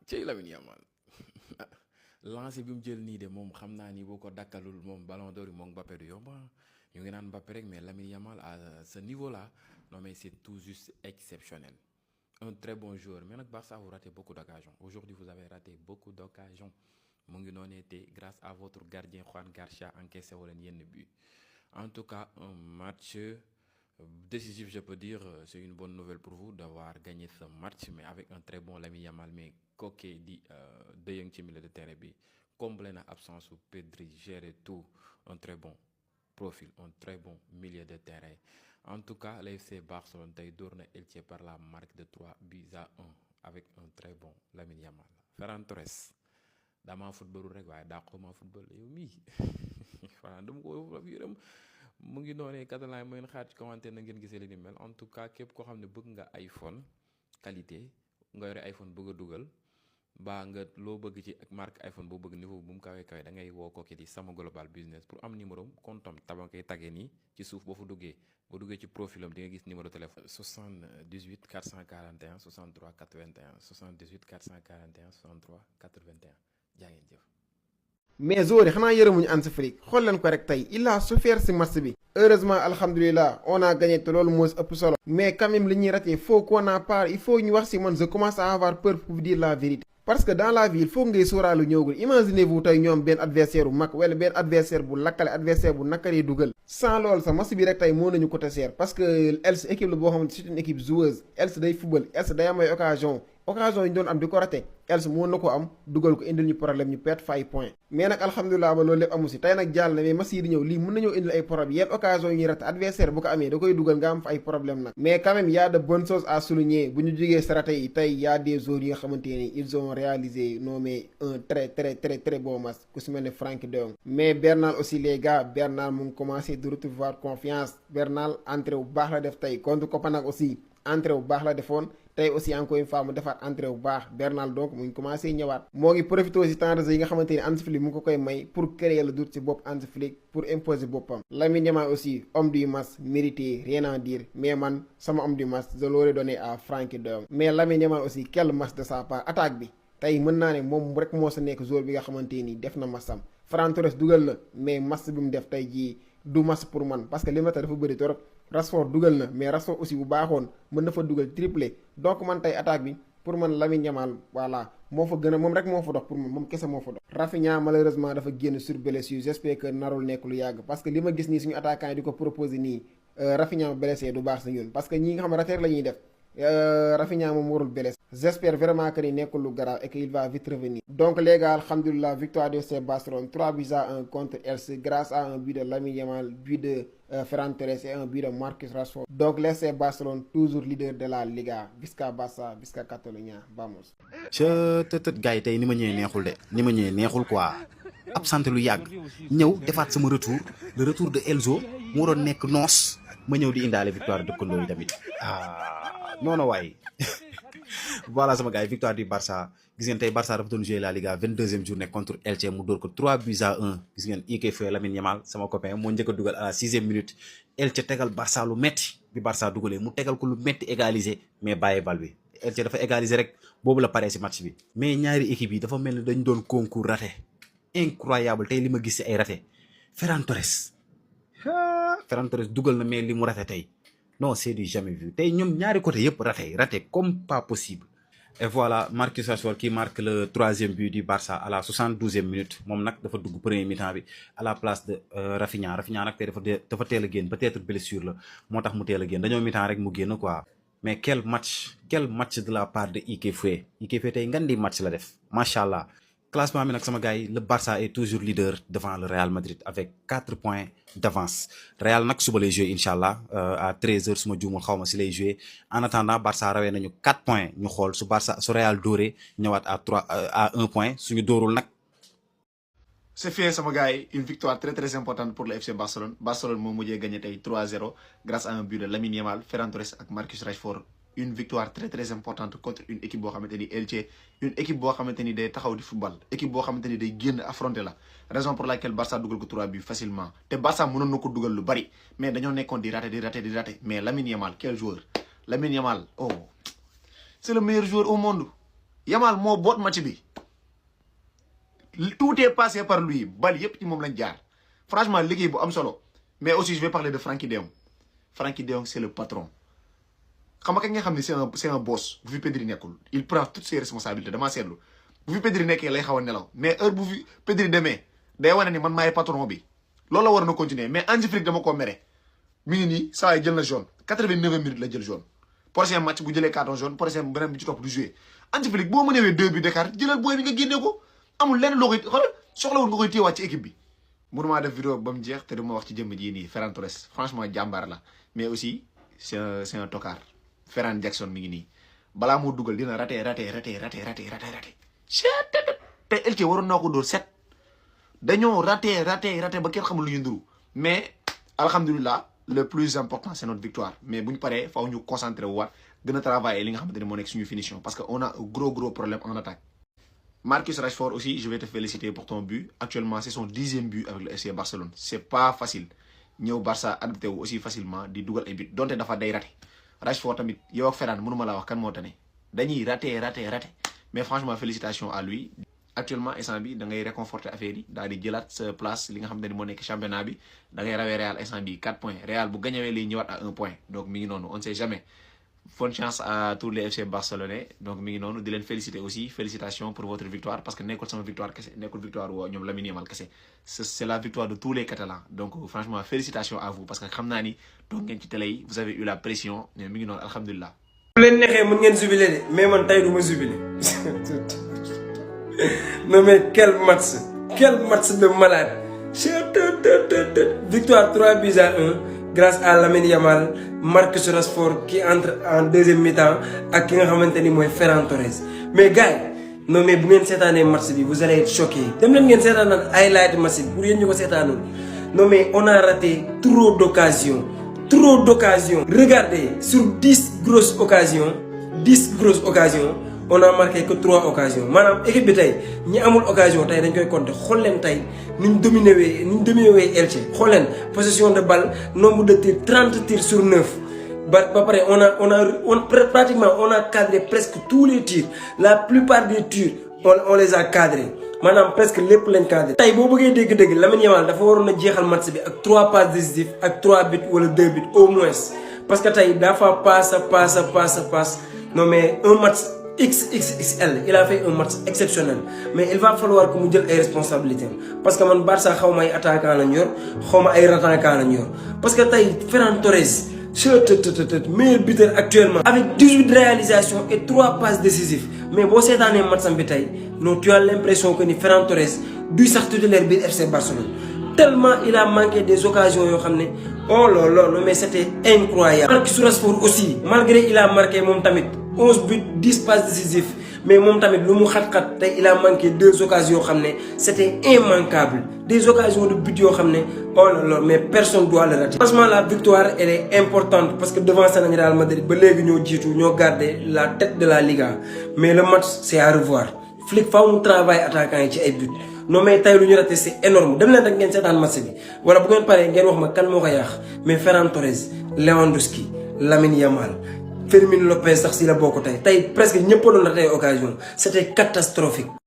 cey Lamine Yamal lancé bi mu jël nii de moom xam naa ni boo ko dakkalul moom ballon d'or yi moom Mbappé du yomb ñu ngi naan Mbappé rek mais Lamine Yamal à ce niveau là non mais c'est tout juste exceptionnel. Un très bon joueur mais nag Barça vous ratez beaucoup d'occasions aujourd'hui vous avez raté beaucoup d'occasions mu ngi noonee te grâce à votre gardien Juan Garcia encaissé wu leen yenn but en tout cas un match décisif je peux dire c'est une bonne nouvelle pour vous d'avoir gagné ce match mais avec un très bon Lamine Yamal mais kookee di De Jong ci milieu de terrain bi comblé na absence su Pedri géré tout un très bon profil un très bon milieu de terrain en tout cas l'FC Barcelone tey dóor na Elche par la marque de 3-1 avec un très bon Lamine Yamal. Ferran Torres damaa footballul rek waaye dàquma football yow mii voilà dama ko yërëm mu ngi noonee catalan yi mooy xaar ci commentaire na ngeen gisee li ni mel en tout cas képp koo xam ne bëgg nga iPhone qualité nga yore iPhone bëgg a dugal baa nga loo bëgg ci ak marque iPhone boo bëgg niveau bu mu kawee kawee da ngay woo kooki di sama global business pour am numéro am compte am taba koy tagee nii ci suuf boo duggee ci profilam di nga gis numéro téléphone 78 441 63 81 78 441 63 81 jaa ngeen jëf. mais Zori xanaa yërëmuñu Hansi Flick xool leen ko rek tey il a souffert si match bi heureusement alhamdulilah on a gagné te loolu moo ëpp solo mais quand même li ñuy raté faut qu'on en parle il faut ñu wax si man je commence à avoir peur pour vous dire la vérité parce que dans la vie il faut ngay sóoraalu ñëwagul imaginez-vous tey ñoom benn adversaire bu mag wala benn adversaire bu lakkale adversaire bu nakkaree dugal sans loolu sax match bi rek tey moo nañu côté seer parce que Els équipe la boo xamante c'est une équipe joueuse Els day football Els day am ay occasion yi ñu doon am di ko raté Els moo na ko am dugal ko indil ñu problème ñu perte fay point mais nag alhamdulilah ba loolu lépp amu si tey nag jàll na mais match yi di ñëw lii mën nañoo indil ay problème yenn occasion yi ñuy raté adversaire bu ko amee da koy dugal nga am fa ay problème nag mais quand même y a de bonnes choses à souligner bu ñu jógee si raté yi tey y a des joueurs yi nga xamante ne ils ont réalisé non mais un très bon match ku si mel ne Frenkie de Jong mais Bernal aussi les gars Bernal mu ngi commencé de retrouver confiance Bernal entrée bu baax la def tey contre Copenhague aussi entrée bu baax la defoon tey aussi encore une fois mu defaat entrée bu baax Bernal donc mu ngi commencé ñëwaat moo ngi profité aussi temps de jeu yi nga xamante ni Hansi Flick mu ngi ko koy may pour créer le doute ci bopp Hansi Flick pour imposer boppam. Lamine Yamal aussi homme du match mérité rien à dire mais man sama homme du match je l'aurais donné à Frenkie de Jong mais Lamine Yamal aussi quel match de sa part attaque bi tey mën naa ne moom rek moo sa nekk joueur bi nga xamante ni def na matcham Ferran Torres dugal na mais match bi mu def tey jii du match pour man parce que li ma tax dafa bëri trop. Rashford dugal na mais Rashford aussi bu baaxoon mën na fa dugal triplé donc man tey attaque bi pour man Lamine Yamal voilà moo fa gën a moom rek moo fa dox pour man moom kese moo fa dox. Rafinha malheureusement dafa génn sur blessure j'espère que narul nekk lu yàgg parce que li ma gis nii suñu attaquant yi di ko proposer nii Rafinha blessé du baax sa ñun parce que ñi nga xam ne rateer la ñuy def Rafinha moom warul blessé. J'espère vraiment que ni nekkul lu grave et qu'il va vite revenir. Donc les gars, alhamdoulilah, victoire de FC Barcelone 3-1 contre LC grâce à un but de Lamine Yamal, but de Ferran Torres et un but de Marcus Rashford. Donc l'FC Barcelone toujours leader de la Liga. Visca Barça, Visca Catalunya, vamos. Gars yi tey ni ma ñëwee neexul de ni ma ñëwee neexul quoi absenté lu yàgg ñëw defaat sama retour le retour de Elzo mu waroon nekk noos ma ñëw di indaale victoire dëkkandoo yi tamit non waaye voilà sama gars yi victoire du Barça gis ngeen tey Barça dafa doon jouer la Liga 22e journée contre Elche mu dóor ko 3-1 gis ngeen IK Feu Lamine Yamal sama copain moo njëkk a dugal à la 6e minute Elche tegal Barça lu metti bi Barça dugalee mu tegal ko lu metti égaliser mais bàyyi bal bi Elche dafa égaliser rek boobu la paree si match bi mais ñaari équipe yi dafa mel ni dañ doon concours raté incroyable tey li ma gis si ay raté Ferran Torres dugal na mais li mu raté tey non c'est du jamais vu tey ñoom ñaari côté yëpp raté comme pas possible. Et voilà Marcus Rashford qui marque le 3e but du Barça à la 72e minute moom nag dafa dugg premier mi-temps bi à la place de Rafinha nag tey dafa teel a génn peut-être blessure la moo tax mu teel a génn dañoo mi-temps rek mu génn quoi. mais quel match de la part de IK Feu tey ngan di match la def macha allah. Classement bi nag sama gars yi le Barça est toujours leader devant le Real Madrid avec 4 points d'avance Real nag suba lay jouer incha allah à 13h su ma juumul xaw ma si lay jouer en attendant Barça rawee nañu 4 points ñu xool su Real dóoree ñëwaat à 1 point suñu dóorul nag. C'est fait sama gars yi une victoire très importante pour le FC Barcelone moo mujjee gagné tey 3-0 grâce à un but de Lamine Yamal Ferran Torres ak Marcus Rashford. Une victoire très importante contre une équipe boo xamante ni Elche une équipe boo xamante ni day taxaw di football équipe boo xamante ni day génn affronter la raison pour laquelle Barça dugal ko 3 buts facilement te Barça mënoon na ko dugal lu bari mais dañoo nekkoon di raté mais Lamine Yamal quel joueur Lamine Yamal oh c'est le meilleur joueur au monde Yamal moo boot match bi tout est passé par lui bal yépp ci moom lañ jaar franchement liggéey bu am solo mais aussi je vais parler de Frenkie de Jong. Frenkie de Jong c'est le patron xam nga kañ nga xam ne c'est un boss bu fi Pedri nekkul il prend toutes ses responsabilités damaa seetlu bu fi Pedri nekkee lay xaw a nelaw mais heure bu fi Pedri demee day wane ni man maay patron bi loolu la war na continuer mais Hansi Flick dama ko mere mi ngi nii saa yi jël na jaune 89 minutes la jël jaune prochain match bu jëlee carton jaune prochain beneen bi ci topp du jouer Hansi Flick boo mënewee 2 buts d'écart jëlal booy bi nga génnee ko amul lenn loo koy xoolal soxlawul nga koy téewaat ci équipe bi mënumaa def vidéo ba mu jeex te duma wax ci jëmm ji nii Ferran Torres franchement jàmbaar la mais aussi c'est un tocard Ferran Jackson mi ngi nii balaa moo dugal dina raté te Elche waroon naa ko dóor 7 dañoo raté ba kenn xamul lu ñu nduru mais alhamdulilah le plus important c'est notre victoire mais bu ñu paree faaw ñu concentré wu waat gën a travailler li nga xamante ne moo nekk suñu finition parce que on a un gros problème en attaque. Marcus Rashford aussi je vais te féliciter pour ton but actuellement c'est son 10e but avec le FC Barcelone c'est pas facile ñëw Barça adapté wu aussi facilement di dugal ay but donte dafa day raté Rashford tamit yow ak Ferran mënuma laa wax kan moo tane dañuy raté mais franchement félicitations à lui. actuellement instant bi da ngay réconforter affaire yi daal di jëlaat sa place li nga xamante ne moo nekk championnat bi da ngay rawee Real instant bi 4 points Real bu gañawee lay ñëwaat à 1 point donc mi ngi noonu on ne sait jamais. Bonne chance à tous les FC barcelonais donc mi ngi noonu di leen féliciter aussi félicitations pour votre victoire parce que nekkul sama victoire kese nekkul victoire woo ñoom Lamine Yamal kese c'est la victoire de tous les Catalans donc franchement félicitations à vous parce que xam naa ni toog ngeen ci télé yi vous avez eu la pression mais mi ngi noonu alhamdulilah. bu leen neexee mën ngeen jubilé de mais man tey du ma jubilé non mais quel match de malade victoire 3 buts à 1 grâce à Lamine Yamal Marcus Rashford qui entre en deuxième mi-temps ak ki nga xamante ni mooy Ferran Torres mais gars yi non mais bu ngeen seetaanee match bi vous allez être choqués dem leen ngeen seetaan highlight match bi pour yéen ñu ko seetaanoon non mais on a raté trop d'occasions regardez sur 10 grosses occasions on a marqué que 3 occasions maanaam équipe bi tey ñi amul occasion tey dañ koy compter xool leen tey ni ñu dominé wee Elche xool leen possession de balle nombre de tirs 30 tirs sur 9 ba pare pratiquement on a cadré presque tous les tirs la plupart des tirs on les a cadrés maanaam presque lépp lañ cadré. tey boo bëggee dégg-dégg Lamine Yamal dafa waroon a jeexal match bi ak 3 passes décisives ak 3 buts wala 2 buts au moins parce que tey dafa passe non mais un match XXXL il a fait un match exceptionnel mais il va falloir que mu jël ay responsabilités parce que man Barça xaw ma ay attaquant lañ yor xaw ma ay rattaquant lañ yor parce que tey Ferran Torres meilleur buteur actuellement avec 18 réalisations et 3 passes décisives mais boo seetaanee matcham bi tey non tu as l'impression que ni Ferran Torres du sax titulaire biir FC Barcelone tellement il a manqué des occasions yoo xam ne oh là là mais c'était incroyable. Marcus Rashford aussi malgré il a marqué moom tamit 11 buts 10 passes décisives mais moom tamit lu mu xat-xat tey il a manqué 2 occasions yoo xam ne c'était immanquable des occasions de but yoo xam ne oh là là mais personne doit le rater. Franchement la victoire elle est importante parce que devant nañ Real Madrid ba léegi ñoo jiitu ñoo garder la tête de la Liga mais le match c'est à revoir Flick faaw mu travail attaquant yi ci ay buts non mais tey lu ñu raté c'est énorme dem leen rek ngeen seetaan match bi wala bu ngeen paree ngeen wax ma kan moo ko yàq mais Ferran Torres Lewandowski Lamine Yamal Fermin Lopez sax si la bokk tey presque ñëpp doon ratee occasion c'était catastrophique.